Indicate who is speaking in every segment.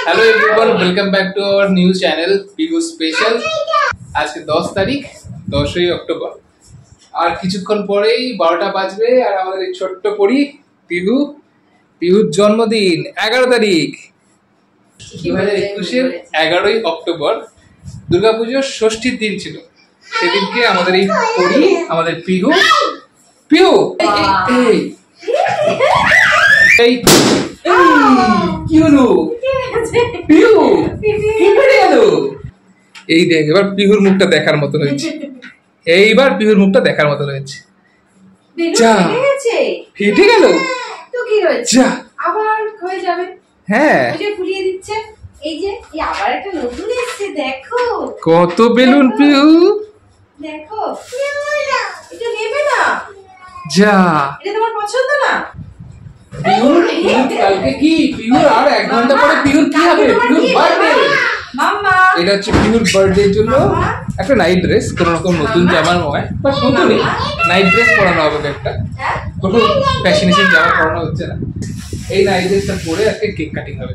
Speaker 1: Hello everyone, welcome back to our new channel Pihu special. আজকে 10 তারিখ, 10ই October. আর কিছুক্ষণ পরেই 12টা বাজবে। আর আমাদের এই ছোট্ট পরি পিহুর জন্মদিন 11 তারিখ 2021-এর 11ই অক্টোবর দুর্গাপুজোর ষষ্ঠীর দিন ছিল। সেদিনকে আমাদের এই পরি, আমাদের পিহু এই কি হলো? এই দেখ, এবার পিহুর মুখটা দেখার মতো হয়েছে। এইবার পিহুর মুখটা দেখার মতো হয়েছে। যা ফেটে গেল
Speaker 2: তো কি হয়েছে?
Speaker 1: যা
Speaker 2: আবার হয়ে যাবে।
Speaker 1: হ্যাঁ,
Speaker 2: ওই যে ফুলিয়ে দিচ্ছে। এই যে আবার একটা নতুন এসেছে, দেখো
Speaker 1: কত বেলুন পিহু।
Speaker 2: দেখো এটা নেবে না?
Speaker 1: যা
Speaker 2: এটা তোমার পছন্দ না?
Speaker 1: পিহুর কালকে কি? পিহুর আর 1 ঘন্টা পরে পিহুর কি হবে? পিহুর বার্থডে।
Speaker 2: মাম্মা,
Speaker 1: এটা হচ্ছে পিহুর বার্থডে এর জন্য একটা নাইট ড্রেস, কোন রকম নতুন জামার নয়, বাট নতুনই নাইট ড্রেস পরানো হবে একটা। কোনো ফ্যাশনেশন জামা পরানো হচ্ছে না। এই নাইট ড্রেসটা পরে আজকে কেক কাটিং হবে।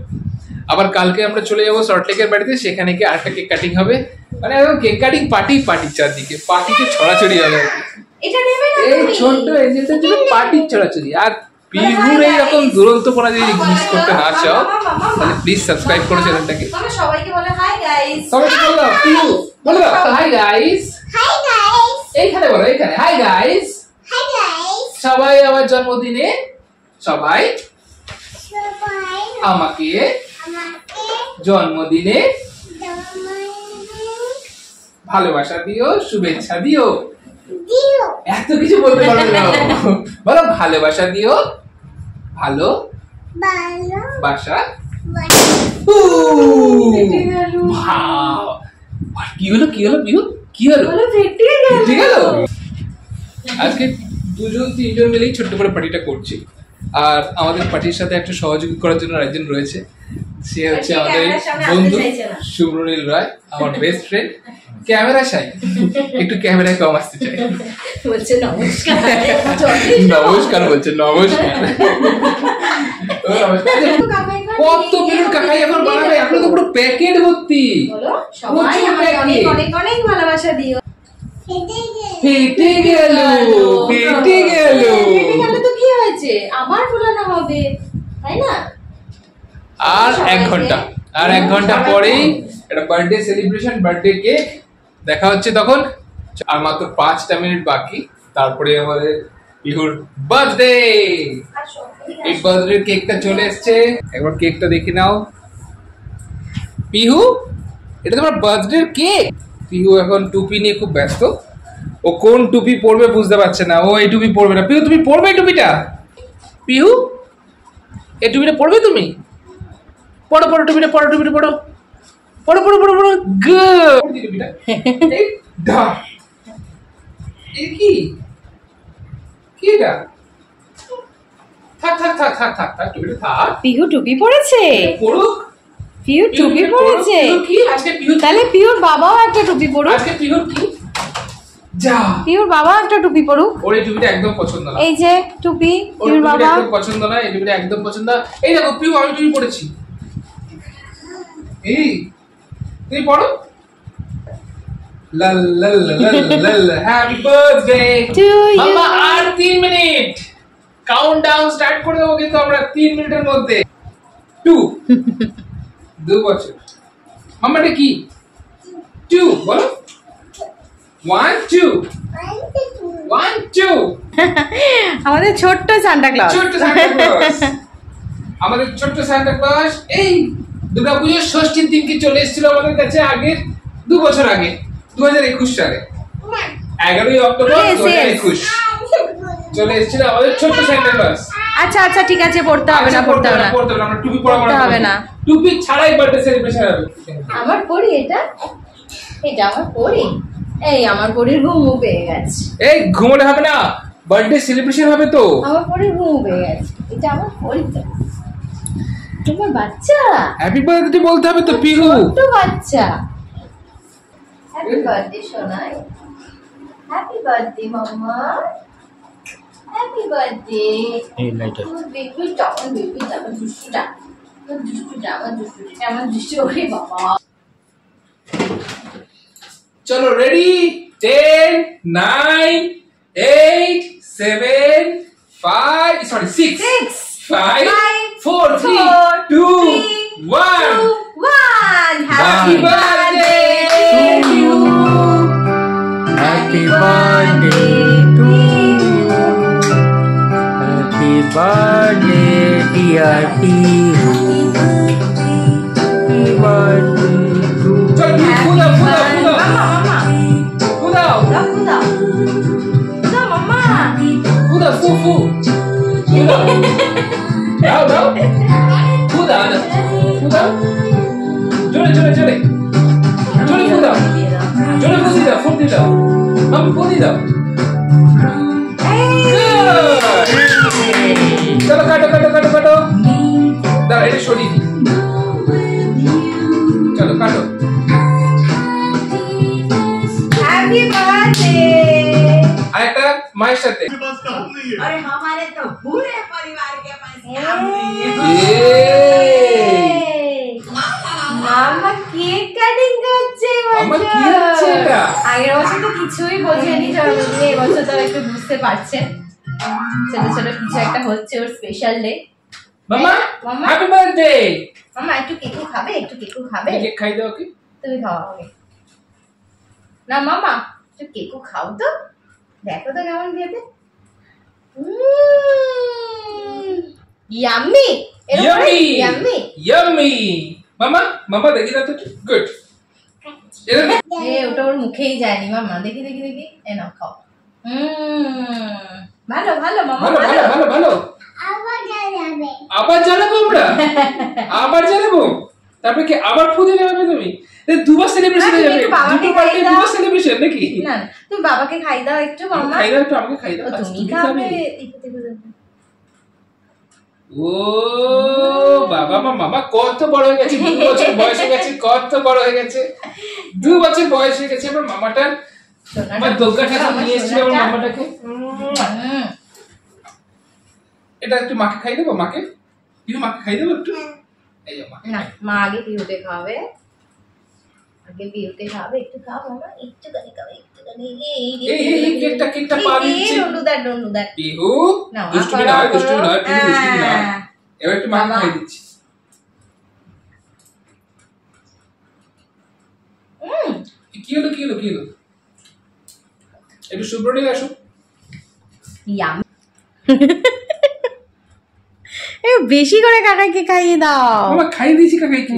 Speaker 1: আবার কালকে আমরা চলে যাবো সল্টলেকের বাড়িতে, সেখানে গিয়ে আরেকটা কেক কাটিং হবে। মানে একদম কেক কাটিং পার্টি চারদিকে পার্টিতে ছড়াছড়ি হবে আর কি।
Speaker 2: এটা নেবে না?
Speaker 1: এই ছোট্ট এজেন্টের জন্য পার্টির ছড়াছড়ি। আর পিহুর এইরকম দুরন্তপনা যদি মিস করতে না চাও, তাহলে প্লিজ সাবস্ক্রাইব করো চ্যানেলটাকে।
Speaker 2: তোমরা সবাইকে বলো হাই গাইস।
Speaker 1: সবাইকে বলো পিহু, বলো হাই গাইস। হাই গাইস, এইখানে বলো, এইখানে হাই গাইস। Hi guys. সবাই আমার জন্মদিনে সবাই আমাকে জন্মদিনে ভালোবাসা দিও, শুভেচ্ছা দিও। এত কিছু বলতে পারো না, বলো ভালোবাসা দিও, ভালো বাসা। কি হলো পিহু? কি হলো? ফেটে গেল। আজকে 2-3 জন মিলেই ছোট্ট করে পার্টিটা করছি। আর আমাদের পার্টির সাথে একটা সহযোগী করার জন্য একজন রয়েছে। সে হচ্ছে আমাদের বন্ধু শুভ্রনীল রায়, আমার বেস্ট ফ্রেন্ড। ক্যামেরা শাই, একটু ক্যামেরায় কম আসতে চাই।
Speaker 2: বলছে নমস্কার।
Speaker 1: নমস্কার বলছে, নমস্কার। কত বেলুন কাকাই এখন বানাবে? এখন তো পুরো প্যাকেট ভর্তি।
Speaker 2: বলো সবাই আমাকে অনেক অনেক অনেক ভালোবাসা দিও।
Speaker 1: ফেটে গেল।
Speaker 2: তো কি হয়েছে? আবার ফোলানো হবে, তাই না?
Speaker 1: আর 1 ঘন্টা পরেই এটা বার্থডে সেলিব্রেশন, বার্থডে কেক দেখা হচ্ছে তখন। আর মাত্র 5টা মিনিট বাকি, তারপরে আমাদের পিহুর বার্থডে। এই বার্থডে কেকটা চলে এসছে, একবার কেকটা দেখে নাও। পিহু, এটা তোমার বার্থডে কেক। পিহু এখন টুপি নিয়ে খুব ব্যস্ত। ও কোন টুপি পরবে বুঝতে পারছে না। ও এই টুপি পরবে না। পিহু, তুমি পরবে এই টুপিটা? পিহু, এই টুপিটা পরবে তুমি? পড়ো টুপিটা, পড়ো। কি এটা? থাক টুপিটা থাক।
Speaker 2: পিহু টুপি পরেছে।
Speaker 1: পড়ুক।
Speaker 2: পিহু টুপি পরেছে।
Speaker 1: কি আজকে পিহু?
Speaker 2: তাহলে পিহুর বাবাও একটা টুপি পরুক।
Speaker 1: আজকে পিহুর কি? যা,
Speaker 2: পিহুর বাবা একটা টুপি পরুক।
Speaker 1: ওর এই টুপিটা একদম পছন্দ না।
Speaker 2: এই যে টুপি, পিহুর বাবা
Speaker 1: একদম পছন্দ না। এই টুপিটা একদম পছন্দ। এই দেখো পিহু, আমি টুপি পরেছি। এই তুমি পড়ো। Happy birthday
Speaker 2: to you.
Speaker 1: মামা। আর 3 মিনিট কাউন্টডাউন স্টার্ট করে দেবো, কিন্তু আমরা 3 মিনিটের মধ্যে 2 বছর। মামাটা কি? 2 বলো। 1 2
Speaker 2: আমাদের ছোট্ট সান্টা ক্লজ।
Speaker 1: আমাদের ছোট্ট সান্টা ক্লজ এই দুর্গাপুজোর ষষ্ঠীর দিনকে চলে এসেছিল আমাদের কাছে। আগের 2 বছর আগে, 2021 সালে 11ই অক্টোবর 2021 চলে এসেছিল আমাদের ছোট্ট সান্টা ক্লজ।
Speaker 2: আচ্ছা ঠিক আছে, পড়তে হবে না।
Speaker 1: আমরা টুপি পরা
Speaker 2: হবে না।
Speaker 1: টুপি ছাড়াই বার্থডে সেলিব্রেশন হবে।
Speaker 2: আমার পরি এটা আমার পরি। এই আমার পরির ঘুম পেয়ে গেছে।
Speaker 1: এই ঘুমোলে হবে না, বার্থডে সেলিব্রেশন হবে তো।
Speaker 2: আমার পরির ঘুম পেয়ে গেছে। এটা আমার পরি তো, তোমার বাচ্চা।
Speaker 1: হ্যাপি বার্থডে বলতে হবে তো পিহু।
Speaker 2: ছোট বাচ্চা। Happy birthday Sonai. Happy birthday মাম্মা। Happy birthday.
Speaker 3: এই লাইটার
Speaker 2: বেবি ডাউন দুষ্টুটা।
Speaker 1: चलो ready 10 9 8 7 5 sorry 6 5 4 3 2 1 happy birthday
Speaker 3: to you. Happy birthday to you. Happy birthday, dear Tihu. Happy birthday to you.
Speaker 1: चल फूला फूला फूला फूला फूला फू फू दाओ दाओ फूला फूला जोरे जोरे जोरे जोरे फूला जोरे फूल दी दाओ हम फूल दी दाओ चलो काटो काटो काटो काटो दाओ ये छोड़ी चलो काटो
Speaker 2: हैप्पी बर्थडे
Speaker 1: आएगा माइक साथे
Speaker 4: अरे हमारे तो पूरे परिवार के पास काम नहीं है।
Speaker 2: মামা কেক কাটিং করছে
Speaker 1: আমার কি হচ্ছে এটা
Speaker 2: আগের বছর তো কিছুই বোঝেনি জন্মদিনে এই বছর তো একটু বুঝতে পারছে ছোট ছোট কিছু একটা হচ্ছে ওর স্পেশাল ডে
Speaker 1: মামা
Speaker 2: মামা।
Speaker 1: হ্যাপি বার্থডে
Speaker 2: মামা একটু কেকও খাবে একটু কেকও খাবে
Speaker 1: কেক খাই দাও কি
Speaker 2: তুমি খাও আগে না মামা একটু কেকও খাও তো দেখো তো কেমন খেতে ইয়াম্মি
Speaker 1: Yummy!
Speaker 2: Yummy
Speaker 1: Yummy! মামা মামা দেখি না তো গুড
Speaker 2: এ ওটা ওর মুখেই যায়নি মামা দেখি দেখি দেখি এ নাও খাও ভালো ভালো মামা
Speaker 1: ভালো ভালো ভালো ভালো আবার জ্বালাবো আমরা আবার জ্বালাবো তারপরে কি আবার ফুদে যাবে তুমি দুবার সেলিব্রেশন হয়ে যাবে দুটো বার্থডে দুবার সেলিব্রেশন নাকি
Speaker 2: না না তুমি বাবাকে খাই দাও একটু মামা
Speaker 1: খাই দাও একটু আমাকে খাই দাও
Speaker 2: ও, তুমি খাবে দেখো দেখো দেখো
Speaker 1: ও বাবা মামা কত বড় হয়ে গেছে 2 বছর বয়স হয়ে গেছে কত বড় হয়ে গেছে 2 বছর বয়স হয়ে গেছে আমার মামাটা আমার দোকা ঠাকুর নিয়ে এসেছিল আমার মামাটাকে এটা একটু মাকে খাই দেবো মাকে তুই মাকে খাই দেবো একটু এই যে মাকে
Speaker 2: না মা আগে পিউতে খাবে আগে পিউতে খাবে একটু খাও মামা একটু খালি খাবে একটু খালি
Speaker 1: এই কেকটা পা দিচ্ছে
Speaker 2: ডোন্ট ডু দ্যাট
Speaker 1: পিহু
Speaker 2: না
Speaker 1: দুষ্টুমি না হয় দুষ্টুমি না হয় পিহু দুষ্টুমি না হয় এবার একটু মাকে খাই দিচ্ছি কি হলো কি হলো কি হলো একটু সুব্রনি আসো
Speaker 2: ইয়াম
Speaker 5: এ বেশি করে কাকাইকে খাইয়ে দাও
Speaker 1: মামা খাই দিয়েছি কাকাইকে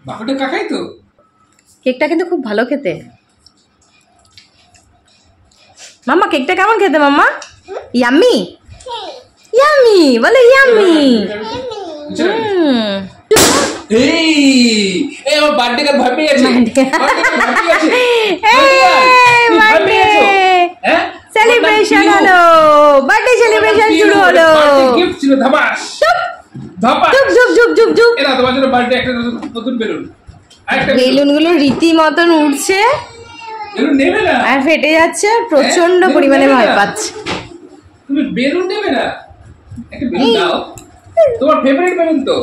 Speaker 1: বাবাটা কাকাই তো
Speaker 5: কেকটা কিন্তু খুব ভালো খেতে মাম্মা কেকটা কেমন খেতে মাম্মা ইয়াম্মি ইয়াম্মি বলে ইয়াম্মি
Speaker 1: এই এই আমার বার্থডে কাল ভয় পেয়ে গেছে
Speaker 5: সেলিব্রেশন হলো বার্থডে সেলিব্রেশন শুরু হলো
Speaker 1: গিফট ছিল ধামাস ধামাস
Speaker 5: চুপ চুপ চুপ চুপ চুপ
Speaker 1: এরা তোমার জন্য বার্থডে একটা নতুন বেলুন আরেকটা
Speaker 5: বেলুন গুলো রীতি মতন উঠছে
Speaker 1: বেলুন নেবে না
Speaker 5: আর ফেটে যাচ্ছে প্রচন্ড পরিমাণে ভয় পাচ্ছে
Speaker 1: তুমি বেলুন নেবে না একটা বেলুন দাও তোমার ফেভারিট বেলুন তো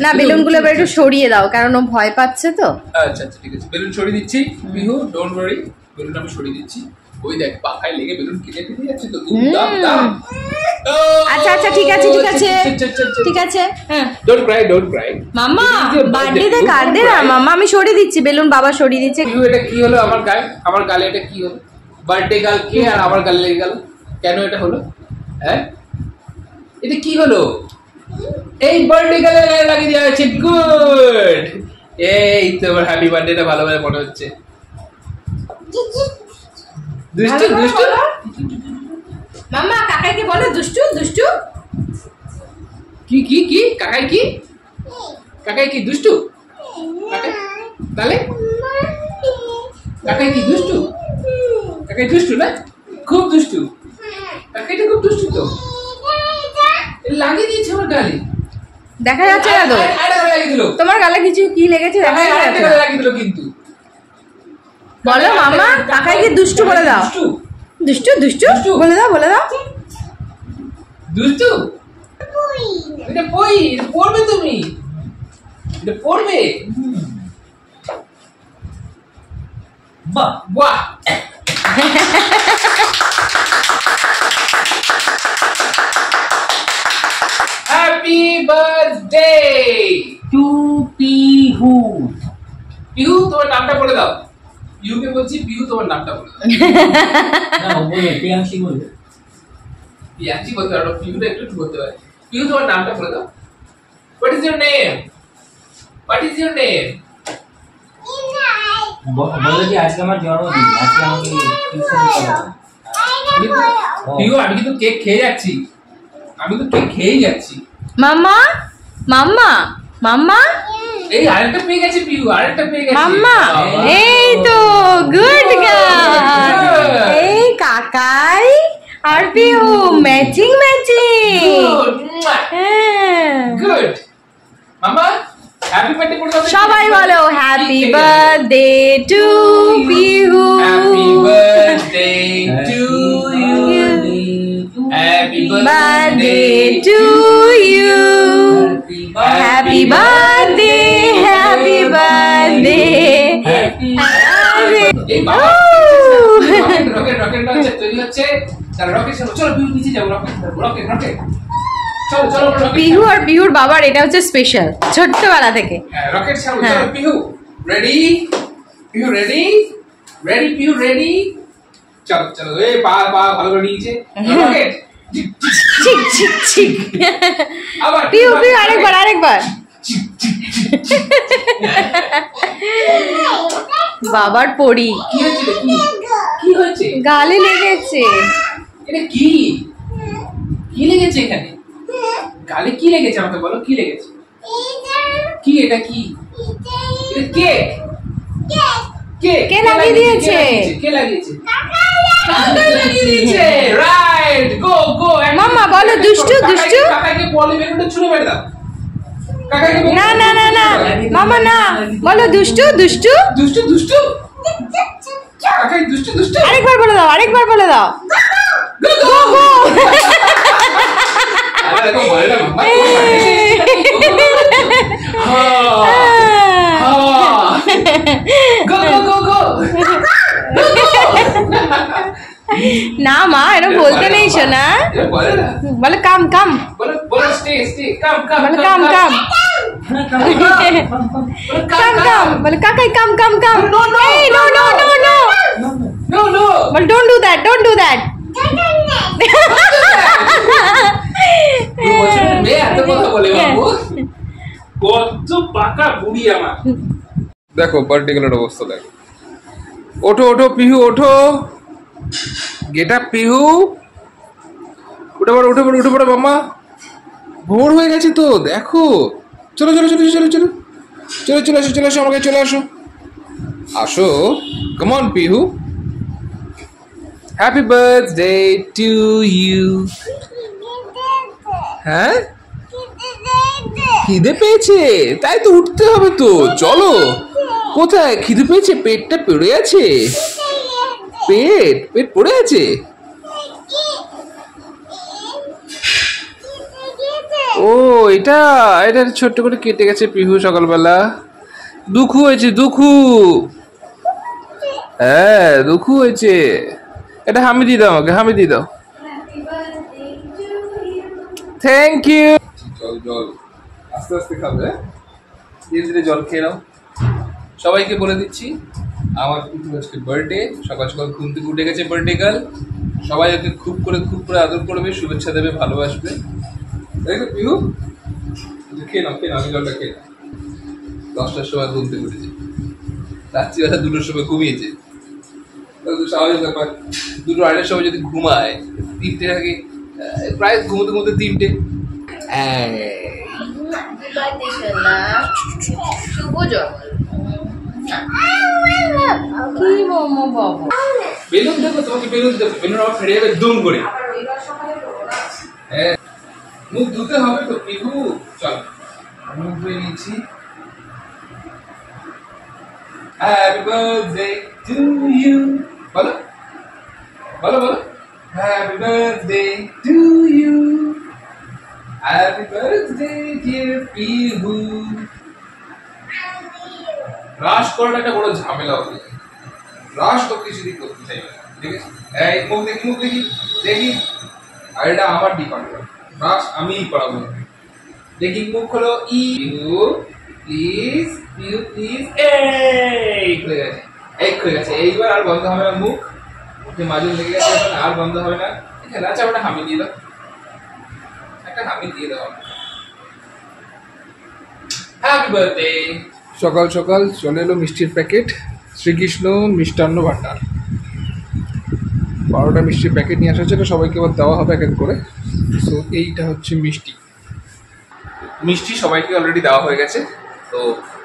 Speaker 5: না বেলুন গুলো এবার একটু সরিয়ে দাও কারণ ও ভয় পাচ্ছে তো
Speaker 1: আচ্ছা আচ্ছা ঠিক আছে বেলুন সরিয়ে দিচ্ছি বিহু ডোন্ট ওয়ারি বেলুন আমি সরিয়ে দিচ্ছি ওই দেখ পাখায় লেগে বেলুন কেটে কেটে যাচ্ছে তো দাম দাম
Speaker 5: আচ্ছা আচ্ছা ঠিক আছে ঠিক আছে ঠিক আছে হ্যাঁ
Speaker 1: ডোন্ট ক্রাই
Speaker 5: মামা বার্থডেতে কার দে না মামা আমি সরিয়ে দিচ্ছি বেলুন বাবা সরিয়ে দিচ্ছে
Speaker 1: বিহু এটা কি হলো আমার গালে এটা কি হলো বার্থডে গাল কে আর আমার গালে লেগে গেল কেন এটা হলো হ্যাঁ এটা কি হলো এই বার্থডে গালে লাগিয়ে দেওয়া হয়েছে গুড এই তো আমার হ্যাপি বার্থডেটা ভালোভাবে মনে হচ্ছে দুষ্টু দুষ্টু
Speaker 2: মামা কাকাইকে বলো দুষ্টু দুষ্টু
Speaker 1: কি কি কি কাকাই কি কাকাই কি দুষ্টু কাকাই তাহলে কাকাই কি দুষ্টু কাকাই দুষ্টু না খুব দুষ্টু কাকাইটা খুব দুষ্টু তো লাগিয়ে দিয়েছে আমার গালে
Speaker 5: দেখা যাচ্ছে না তো
Speaker 1: আরে লাগিয়ে দিল
Speaker 5: তোমার গালে কিছু কি লেগেছে দেখা যাচ্ছে না
Speaker 1: লাগিয়ে দিল কিন্তু
Speaker 5: বলো মামা কাকাইকে দুষ্টু বলে দাও দুষ্টু দুষ্টু বলে দাও
Speaker 1: দুষ্টু এটা বই, এটা পড়বে তুমি, এটা পড়বে। বাহ বাহ। Happy birthday
Speaker 3: to Pihu.
Speaker 1: Pihu, তোমার নামটা বলে দাও। পিহুকে বলছি, পিহু তোমার নামটা বলে দাও।
Speaker 3: না ও বলবে, প্রিয়াংশী বলবে।
Speaker 1: পিয়াঞ্চি বলতে পারো, পিহুটা একটু বলতে পারে। পিহু তোমার নামটা বলে দাও। What is your name? What is your name?
Speaker 3: বলো যে আজকে আমার জন্মদিন, আজকে আমাকে টিউশন করাবো।
Speaker 1: পিহু, আমি কিন্তু কেক খেয়ে যাচ্ছি, আমি তো কেক খেয়েই যাচ্ছি।
Speaker 5: মাম্মা মাম্মা মাম্মা
Speaker 1: এই আরেকটা পেয়ে গেছে পিহু, আরেকটা পেয়ে গেছে।
Speaker 5: মাম্মা,
Speaker 1: বাবা।
Speaker 5: এই তো গুড গার্ল।
Speaker 1: Good.
Speaker 5: এই কাকাই আর Pihu matching matching.
Speaker 1: Good. Good. মামা, হ্যাপি বার্থডে বলে দাও।
Speaker 5: সবাই বলো happy birthday to Pihu.
Speaker 1: Happy birthday to you. Happy
Speaker 5: birthday to you. Happy birthday, happy birthday.
Speaker 1: এই বাবা, রকেট রকেট রকেট তৈরি হচ্ছে। চলো রকেট, চলো পিহু নিচে যাবো। রকেট রকেট রকেট, চলো চলো রকেট।
Speaker 5: পিহু আর পিহুর বাবার এটা হচ্ছে স্পেশাল ছোট্টবেলা থেকে।
Speaker 1: রকেট ছাড়ো।
Speaker 5: হ্যাঁ।
Speaker 1: চলো Pihu ready, Pihu ready, ready Pihu ready. চলো চলো, এই পা পা ভালো করে নিয়েছে। রকেট
Speaker 5: ঠিক ঠিক ঠিক।
Speaker 1: আবার
Speaker 5: পিহু পিহু আরেকবার আরেকবার। বাবার পড়ি
Speaker 1: কি হচ্ছে রে? কি হচ্ছে?
Speaker 5: গালে লেগেছে।
Speaker 1: এটা কি কি লেগেছে এখানে? গালে কি লেগেছে আমাকে বলো, কি লেগেছে? কি এটা কি? এটা কে?
Speaker 5: কে লাগিয়ে দিয়েছে?
Speaker 1: কে লাগিয়েছে? কাকা লাগিয়ে দিয়েছে। রাইট, গো গো।
Speaker 5: মাম্মা বলো দুষ্টু দুষ্টু।
Speaker 1: কাকাকে বলে বেলুনটা ছুঁড়ে মেরে দাও। কাকাকে
Speaker 5: না না না না মামা না, বলো দুষ্টু দুষ্টু।
Speaker 1: দুষ্টু দুষ্টু। কাকাই দুষ্টু দুষ্টু।
Speaker 5: আরেকবার বলে দাও, আরেকবার বলে দাও।
Speaker 1: গো গো গো। আরে দেখো বলে না মাম্মা। গো গো গো গো।
Speaker 5: না মা এরকম বলতে নেই শোনা।
Speaker 1: এটা বলে না।
Speaker 5: বলে কাম কাম,
Speaker 1: বলো বলো স্টে স্টে, কাম কাম।
Speaker 5: বলে কাম কাম কাম কাম, বলে কাকাই কাম কাম কাম। এই no no no no,
Speaker 1: no no.
Speaker 5: বলে don't do that, don't do that.
Speaker 1: বছরের মেয়ে এত কথা বলে বাবু। কত পাকা বুড়ি আমার। দেখো বার্থডে গেলের অবস্থা দেখো। ওঠো ওঠো পিহু ওঠো। Get up Pihu. উঠে পড়ো উঠে পড়ো উঠে পড়ো মাম্মা। ভোর হয়ে গেছে তো দেখো। চলো চলো চলো চলো চলো চলো চলে আসো চলে আসো, আমাকে চলে আসো। আসো, come on Pihu. Happy birthday to you. হ্যাঁ, খিদে পেয়েছে তাই তো উঠতে হবে তো। চলো। কোথায় খিদে পেয়েছে? পেটটা পড়ে আছে। পেট পেট পড়ে আছে। ও এটা এটা ছোট্ট করে কেটে গেছে পিহু সকালবেলা। দুঃখ হয়েছে দুঃখু। হ্যাঁ দুঃখ হয়েছে। এটা হামি দিয়ে দাও আমাকে, হামি দিয়ে দাও। Thank you. জল জল আস্তে আস্তে খাবে, ধীরে ধীরে জল খেয়ে নাও। সবাইকে বলে দিচ্ছি আমার কিন্তু আজকে বার্থডে। সকাল সকাল ঘুম থেকে উঠে গেছে বার্থডে গার্ল। সবাই ওকে খুব করে আদর করবে, শুভেচ্ছা দেবে, ভালোবাসবে। তাই তো পিহু? খেয়ে নাও খেয়ে নাও, আমি জলটা খেয়ে নাও। 10টার সময় ঘুম থেকে উঠেছে, রাত্রিবেলা 2টোর সময় ঘুমিয়েছে। স্বাভাবিক ব্যাপার, 2টো 2:30টার সময় যদি ঘুমায় 3টে থাকে, প্রায় ঘুমোতে ঘুমোতে 3টে।
Speaker 2: শুভ জন্ম।
Speaker 5: কি মোমো বাবা।
Speaker 1: বেলুন দেবো তোমাকে, বেলুন দেবো। বেলুন আমার ফেড়ে যাবে দুম করে। হ্যাঁ, মুখ ধুতে হবে তো পিহু। চল মুখ ধুয়ে নিচ্ছি। Happy birthday to you. বলো বলো বলো। Happy birthday to you. Happy birthday dear Pihu. Rush করাটা একটা বড় ঝামেলা হবে, রাশ তো কিছুদিন করতে চাইবে না, ঠিক আছে? এই মুখ দেখি, মুখ দেখি, দেখি। আর এটা আমার ডিপার্টমেন্ট, রাশ আমিই করাবো। দেখি মুখ হলো ই, প্লিজ পিহু প্লিজ। এই হয়ে গেছে, এই হয়ে গেছে। এইবার আর বন্ধ হবে না মুখ, মুখে মাজুন লেগে গেছে, আর বন্ধ হবে না। এখানে আছে, একটা হামি দিয়ে দাও, একটা হামি দিয়ে দাও। Happy birthday. সকাল সকাল চলে এলো মিষ্টির প্যাকেট, শ্রীকৃষ্ণ মিষ্টান্ন ভান্ডার। 12টা মিষ্টির প্যাকেট নিয়ে আসা হচ্ছে, সবাইকে এবার দেওয়া হবে এক এক করে। সো এইটা হচ্ছে মিষ্টি, মিষ্টি সবাইকে অলরেডি দেওয়া হয়ে গেছে। তো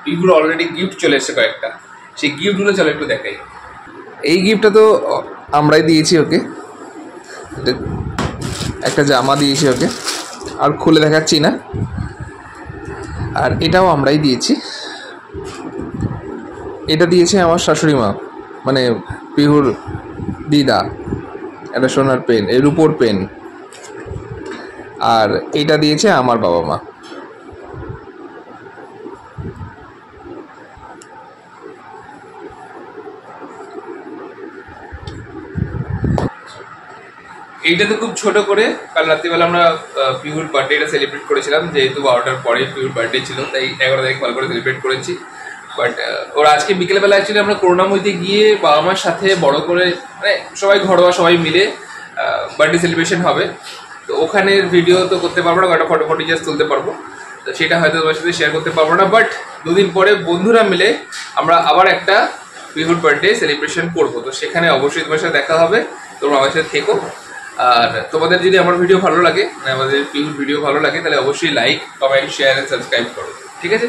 Speaker 1: এইগুলো অলরেডি গিফট চলে এসেছে কয়েকটা, সেই গিফটগুলো চলো একটু দেখাই। এই গিফটটা তো আমরাই দিয়েছি ওকে, একটা জামা দিয়েছি ওকে, আর খুলে দেখাচ্ছি না। আর এটাও আমরাই দিয়েছি, এটা দিয়েছে আমার শাশুড়ি মা, মানে পিহুর দিদা, একটা সোনার পেন, এর উপর পেন। আর এটা দিয়েছে আমার বাবা মা। এইটা তো খুব ছোট করে কাল রাত্রিবেলা আমরা পিহুর বার্থডেটা সেলিব্রেট করেছিলাম, যেহেতু 12টার পরে পিহুর বার্থডে ছিল, তাই 11 তারিখ ভালো করে সেলিব্রেট করেছি। বাট ওর আজকে বিকেলবেলা অ্যাকচুয়ালি আমরা করুণাময়ীতে গিয়ে বাবা মার সাথে বড় করে, মানে সবাই ঘরোয়া সবাই মিলে বার্থডে সেলিব্রেশন হবে। তো ওখানের ভিডিও তো করতে পারবো না, কয়েকটা ফটো জাস্ট তুলতে পারবো, তো সেটা হয়তো তোমার সাথে শেয়ার করতে পারবো না। বাট দুদিন পরে বন্ধুরা মিলে আমরা আবার একটা পিহুর বার্থডে সেলিব্রেশন করবো, তো সেখানে অবশ্যই তোমার সাথে দেখা হবে। তোমরা আমার সাথে থেকো। আর তোমাদের যদি আমার ভিডিও ভালো লাগে, মানে আমাদের পিহুর ভিডিও ভালো লাগে, তাহলে অবশ্যই like, comment, share and subscribe করো, ঠিক আছে?